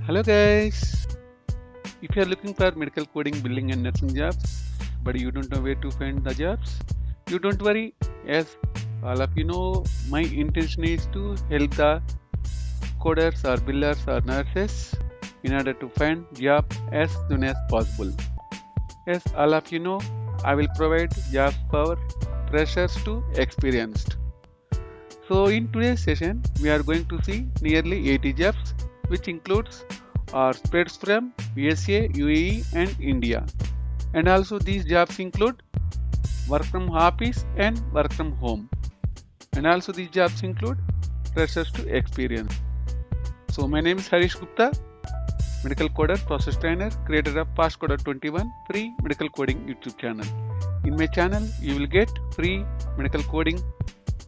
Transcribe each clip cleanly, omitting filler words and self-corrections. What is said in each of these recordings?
Hello guys, if you are looking for medical coding, billing and nursing jobs, but you don't know where to find the jobs, you don't worry. Yes, all of you know my intention is to help the coders or billers or nurses in order to find job as soon as possible. Yes, all of you know I will provide jobs for freshers to experienced. So in today's session, we are going to see nearly 80 jobs, which includes or spreads from USA, UAE, and India. And also these jobs include work from office and work from home. And also these jobs include freshers to experience. So my name is Harish Gupta, medical coder, process trainer, creator of FastCoder 21 free medical coding YouTube channel. In my channel, you will get free medical coding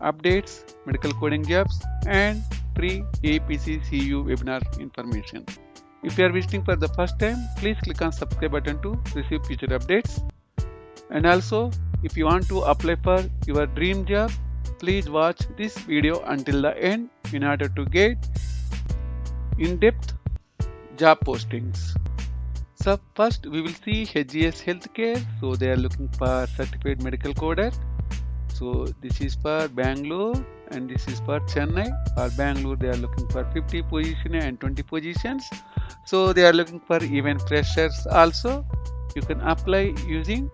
updates, medical coding jobs, and free APC CU webinar information. If you are visiting for the first time, please click on subscribe button to receive future updates. And also, if you want to apply for your dream job, please watch this video until the end in order to get in-depth job postings. So first we will see HGS Healthcare. So they are looking for certified medical coder. So this is for Bangalore and this is for Chennai. For Bangalore they are looking for 50 positions and 20 positions. So they are looking for even freshers also. You can apply using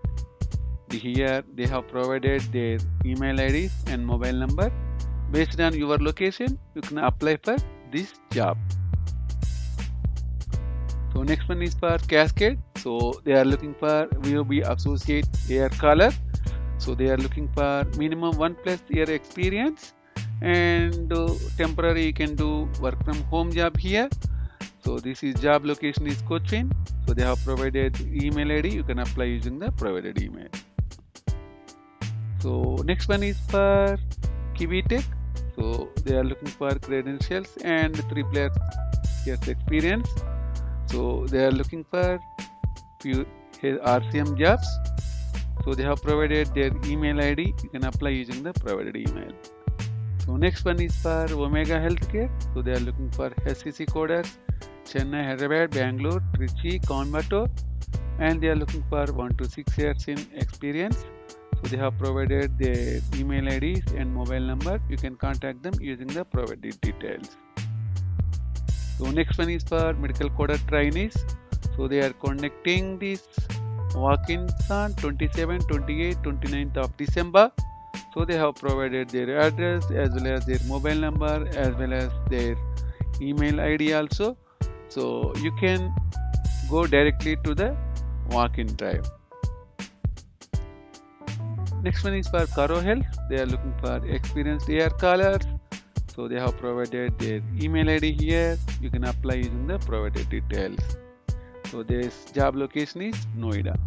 here they have provided their email IDs and mobile number. Based on your location, you can apply for this job. So next one is for Cascade. So they are looking for VOB associate air caller. So they are looking for minimum 1+ year experience and temporary you can do work from home job here. So this is job location is Cochin. So they have provided email ID. You can apply using the provided email. So next one is for Kivitech. So they are looking for credentials and 3+ years experience. So they are looking for few RCM jobs. So they have provided their email ID. You can apply using the provided email. So next one is for Omega Healthcare. So they are looking for SCC coders, Chennai, Hyderabad, Bangalore, Trichy, Coimbatore, and they are looking for 1 to 6 years in experience. So they have provided their email IDs and mobile number. You can contact them using the provided details. So next one is for medical coder trainees. So they are conducting this walk-ins on 27, 28, 29th of December. So they have provided their address as well as their mobile number as well as their email ID also. So you can go directly to the walk-in drive. Next one is for Caro Health. They are looking for experienced air callers. So they have provided their email ID here. You can apply using the provided details. So this job location is Noida.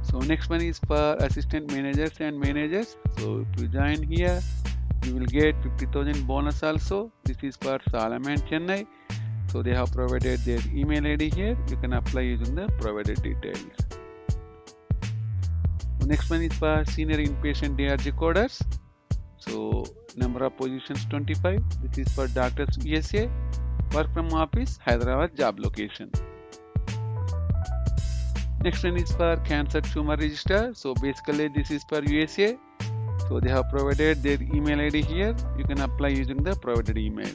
So next one is for assistant managers and managers. So if you join here, you will get 50,000 bonus also. This is for Salaman, Chennai. So they have provided their email ID here. You can apply using the provided details. So next one is for senior inpatient DRG coders. So number of positions 25. This is for doctors USA. Work from office, Hyderabad job location. Next one is for cancer tumor register. So basically this is for USA. So they have provided their email ID here. You can apply using the provided email.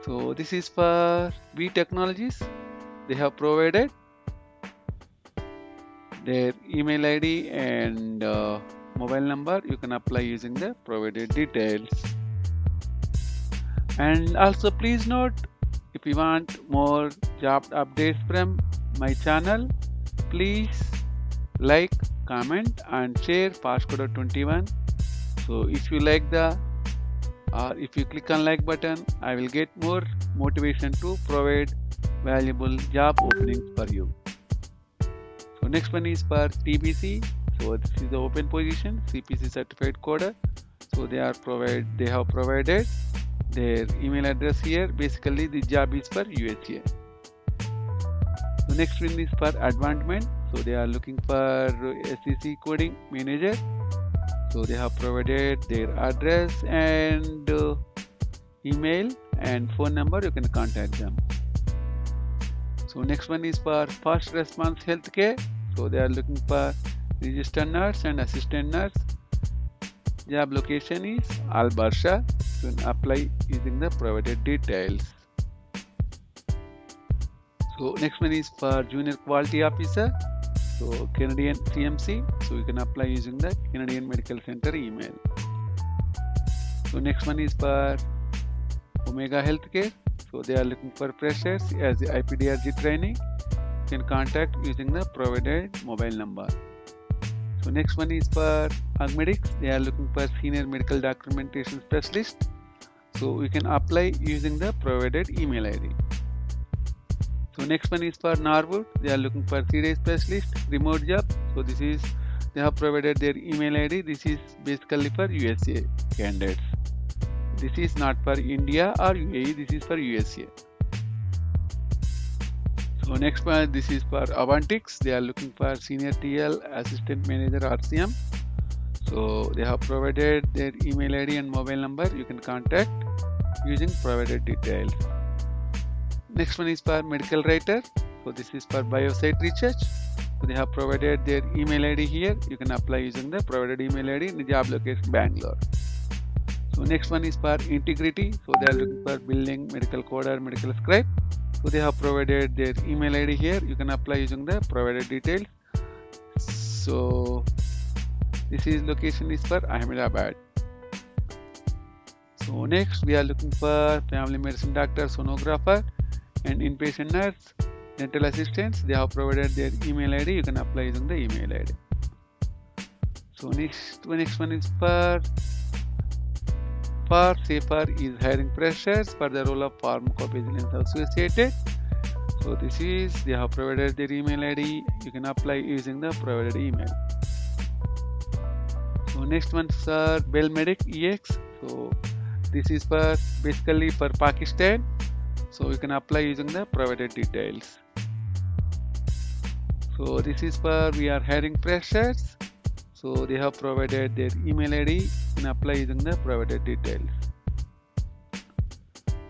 So this is for B Technologies. They have provided their email ID and mobile number. You can apply using the provided details. And also please note, if you want more job updates from my channel, please like, comment and share FastCoder 21. So if you like if you click on like button, I will get more motivation to provide valuable job openings for you. So next one is for TBC. So this is the open position, CPC certified coder. So they have provided their email address here. Basically the job is for USA. So next one is for advancement. So they are looking for SEC coding manager. So they have provided their address and email and phone number, you can contact them. So next one is for fast response healthcare. So they are looking for registered nurse and assistant nurse. Job location is Al Barsha. You can apply using the provided details. So next one is for junior quality officer. So Canadian CMC. So you can apply using the Canadian Medical Center email. So next one is for Omega Healthcare. So they are looking for freshers as the IPDRG training. You can contact using the provided mobile number. So next one is for Agmedics. They are looking for senior medical documentation specialist. So you can apply using the provided email ID. So next one is for Norwood. They are looking for CDA specialist, remote job. So this is, they have provided their email ID. This is basically for USA candidates. This is not for India or UAE. This is for USA. So next one, this is for Avantix. They are looking for senior TL, assistant manager, RCM. So they have provided their email ID and mobile number. You can contact using provided details. Next one is for medical writer. So this is for biosite research. So they have provided their email ID here. You can apply using the provided email ID in the job location Bangalore. So next one is for integrity. So they are looking for billing, medical coder, medical scribe. So they have provided their email ID here. You can apply using the provided details. So this is location is for Ahmedabad. So next we are looking for family medicine doctor, sonographer and inpatient nurse, dental assistants. They have provided their email ID. You can apply using the email ID. So next one is for SAFER is hiring freshers for the role of pharmacovigilance associated. So this is, they have provided their email ID. You can apply using the provided email. So next one is Belmedic EX. So this is for basically for Pakistan. So you can apply using the provided details. So this is for we are hiring freshers. So they have provided their email ID. You can apply using the provided details.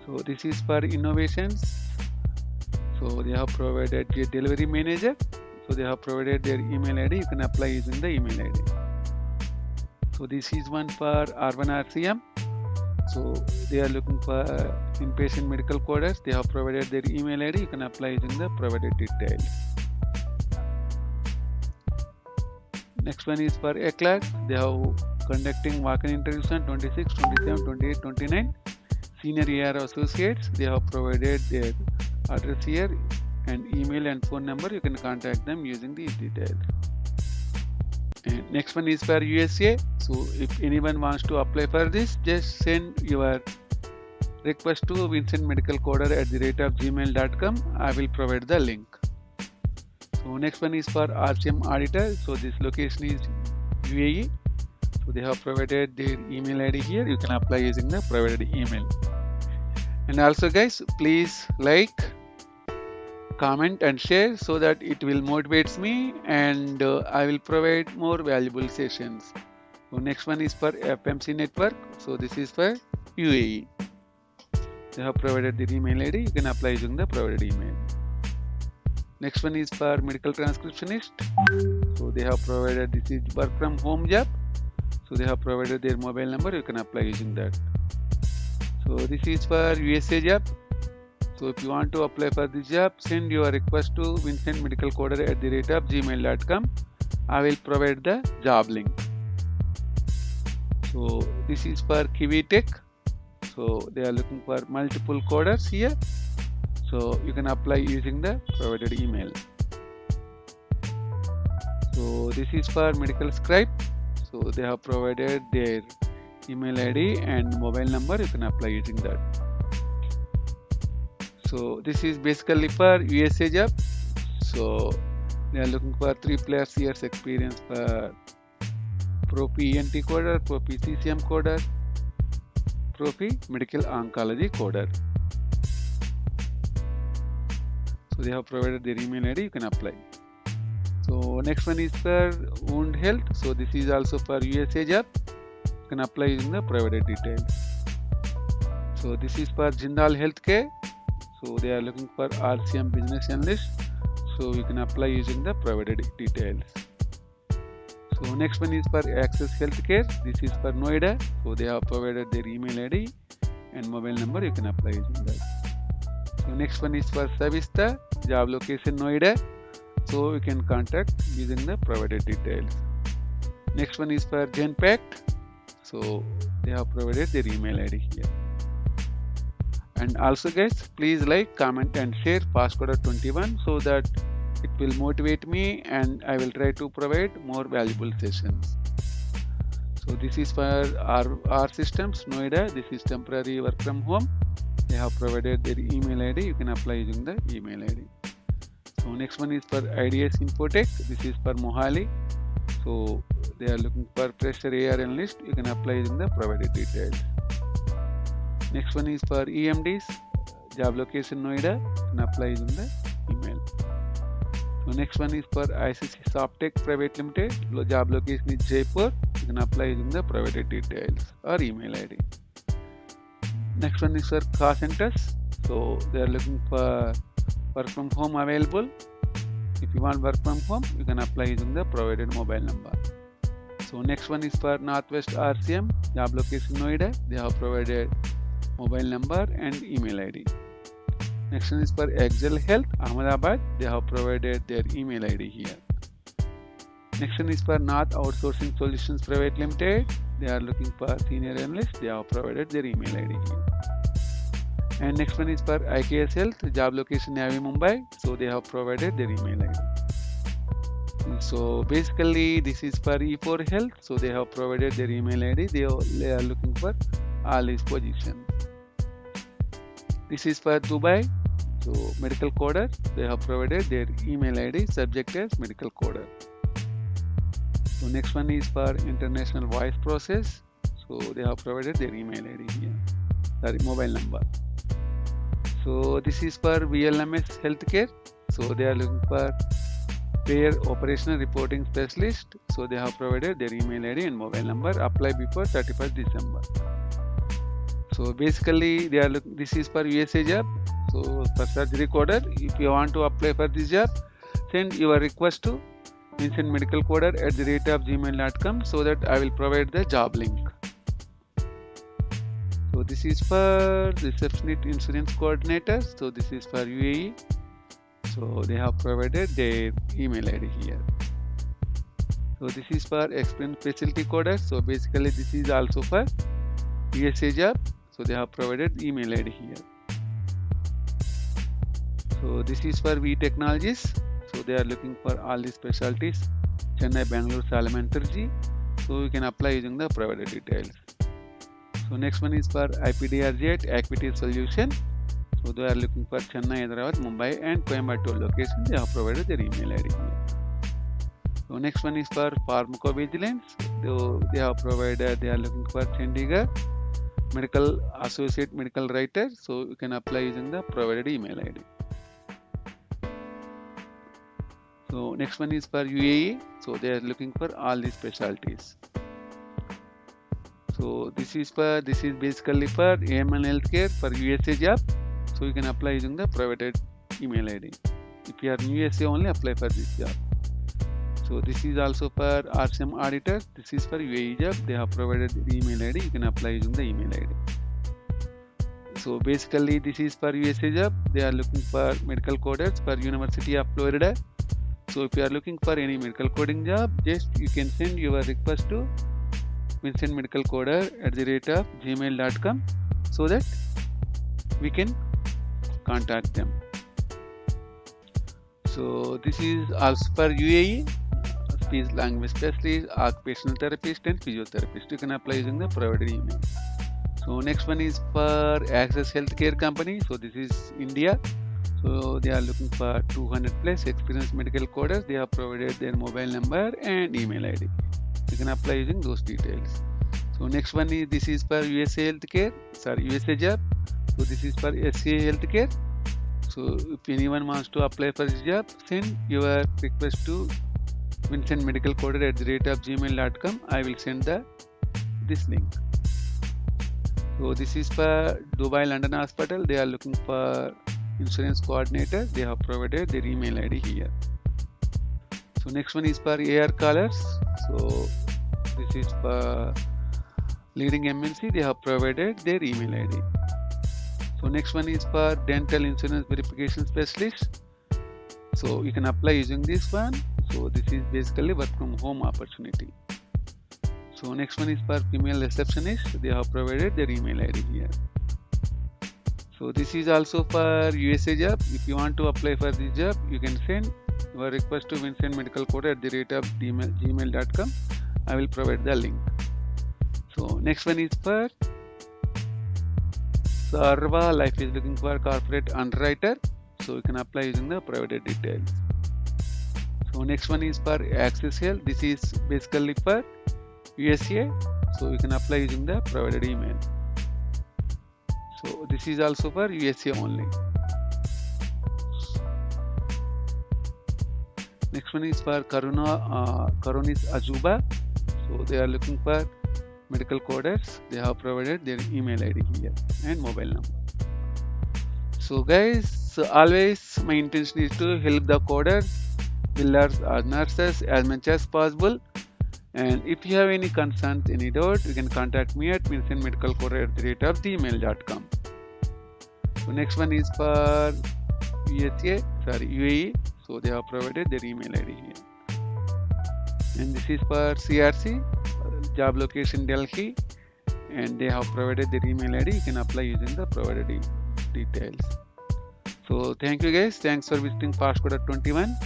So this is for innovations. So they have provided the delivery manager. So they have provided their email ID. You can apply using the email ID. So this is one for Urban RCM. So they are looking for inpatient medical coders. They have provided their email ID. You can apply using the provided details. Next one is for ECLAT. They have conducting walk-in interviews on 26, 27, 28, 29. Senior AR associates. They have provided their address here and email and phone number. You can contact them using these details. And next one is for USA. So if anyone wants to apply for this, just send your request to vincentmedicalcoder@gmail.com. I will provide the link. So next one is for RCM auditor. So this location is UAE. So they have provided their email ID here. You can apply using the provided email. And also guys, please like, comment and share so that it will motivate me and I will provide more valuable sessions. So next one is for FMC network. So this is for UAE. They have provided the email ID. You can apply using the provided email. Next one is for medical transcriptionist. So they have provided this is work from home job. So they have provided their mobile number. You can apply using that. So this is for USA job. So if you want to apply for this job, send your request to vincentmedicalcoder@gmail.com. I will provide the job link. So this is for Kiwi Tech. So they are looking for multiple coders here. So you can apply using the provided email. So this is for medical scribe. So they have provided their email ID and mobile number. You can apply using that. So this is basically for USA job. So they are looking for 3+ years experience for Profi ENT coder, Profi CCM coder, Profi medical oncology coder. So they have provided their email ID. You can apply. So next one is for wound health. So this is also for USA job. You can apply using the provided details. So this is for Jindal Healthcare. So they are looking for RCM business analyst. So you can apply using the provided details. So next one is for Access Healthcare. This is for Noida. So they have provided their email ID and mobile number. You can apply using that. So next one is for Savista, job location Noida. So you can contact using the provided details. Next one is for Genpact. So they have provided their email ID here. And also guys, please like, comment and share Fastcoder 21 so that it will motivate me and I will try to provide more valuable sessions. So this is for our systems Noida. This is temporary work from home. They have provided their email ID. You can apply using the email ID. So next one is for IDS Infotech. This is for Mohali. So they are looking for fresher AR analyst. You can apply using the provided details. Next one is for EMDs, job location Noida. You can apply using the email. So next one is for ICC Softtech Private Limited. Job location is Jaipur. You can apply using the provided details or email ID. Next one is for call centers. So they are looking for work from home available. If you want work from home, you can apply using the provided mobile number. So next one is for Northwest RCM, job location Noida. They have provided mobile number and email ID. Next one is for Excel Health, Ahmedabad. They have provided their email ID here. Next one is for North Outsourcing Solutions Private Limited. They are looking for senior analyst. They have provided their email ID here. And next one is for IKS Health, job location Navi Mumbai. So they have provided their email ID. So basically this is for E4 Health. So they have provided their email ID. They are looking for all these positions. This is for Dubai. So medical coder. They have provided their email ID subject as medical coder. So next one is for international voice process. So they have provided their email ID here. Sorry, mobile number. So this is for VLMS Healthcare. So they are looking for payer operational reporting specialist. So they have provided their email ID and mobile number. Apply before 31st December. So basically they are this is for USA job. So for surgery coder, if you want to apply for this job, send your request to vincentmedicalcoder@gmail.com so that I will provide the job link. So this is for receptionist insurance coordinator. So this is for UAE. So they have provided their email ID here. So this is for experienced facility coder. So basically this is also for USA job. So they have provided email ID here. So this is for V Technologies. So they are looking for all the specialties Chennai, Bangalore, Salamantarji. So you can apply using the provided details. So next one is for IPDRJ Equity Solution. So they are looking for Chennai, Hyderabad, Mumbai and Coimbatore location. They have provided their email ID here. So next one is for Pharmacovigilance. They have provided, they are looking for Chandigarh Medical Associate Medical Writer. So you can apply using the provided email ID. So next one is for UAE. So they are looking for all these specialties. So this is basically for AMN Healthcare for USA job. So you can apply using the provided email ID. If you are in USA only, apply for this job. So this is also for RCM auditor. This is for UAE job. They have provided the email ID. You can apply using the email ID. So basically this is for USA job. They are looking for medical coders for University of Florida. So if you are looking for any medical coding job, just you can send your request to vincentmedicalcoder@gmail.com so that we can contact them. So this is also for UAE, speech language specialist, occupational therapist and physiotherapist. You can apply using the provided email. So next one is for Access Healthcare Company. So this is India. So they are looking for 200 plus experienced medical coders. They have provided their mobile number and email ID. You can apply using those details. So next one is this is for USA job. So this is for SCA Healthcare. So if anyone wants to apply for this job, send your request to vincentmedicalcoder@gmail.com. I will send this link. So this is for Dubai London Hospital. They are looking for insurance coordinator. They have provided their email ID here. So next one is for AR callers. So this is for leading MNC. They have provided their email ID. So next one is for dental insurance verification specialist. So you can apply using this one. So this is basically work from home opportunity. So next one is for female receptionist. They have provided their email ID here. So this is also for USA job. If you want to apply for this job, you can send your request to Vincent Medical Code at the rate of gmail.com. I will provide the link. So next one is for Sarva Life is looking for corporate underwriter. So you can apply using the provided details. So next one is for Access Health. This is basically for USA. So you can apply using the provided email. So this is also for USA only. Next one is for Karunis Ajuba. So they are looking for medical coders. They have provided their email ID here and mobile number. So guys, always my intention is to help the coders, billers or nurses as much as possible. And if you have any concerns, any doubt, you can contact me at vincentmedicalcoder@gmail.com. So next one is for UAE. So they have provided their email ID here. And this is for CRC, job location Delhi, and they have provided their email ID. You can apply using the provided details. So thank you guys. Thanks for visiting FastCoder 21.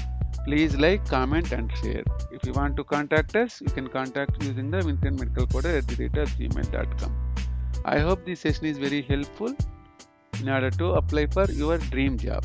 Please like, comment and share. If you want to contact us, you can contact using the vincentmedicalcoder@gmail.com. I hope this session is very helpful in order to apply for your dream job.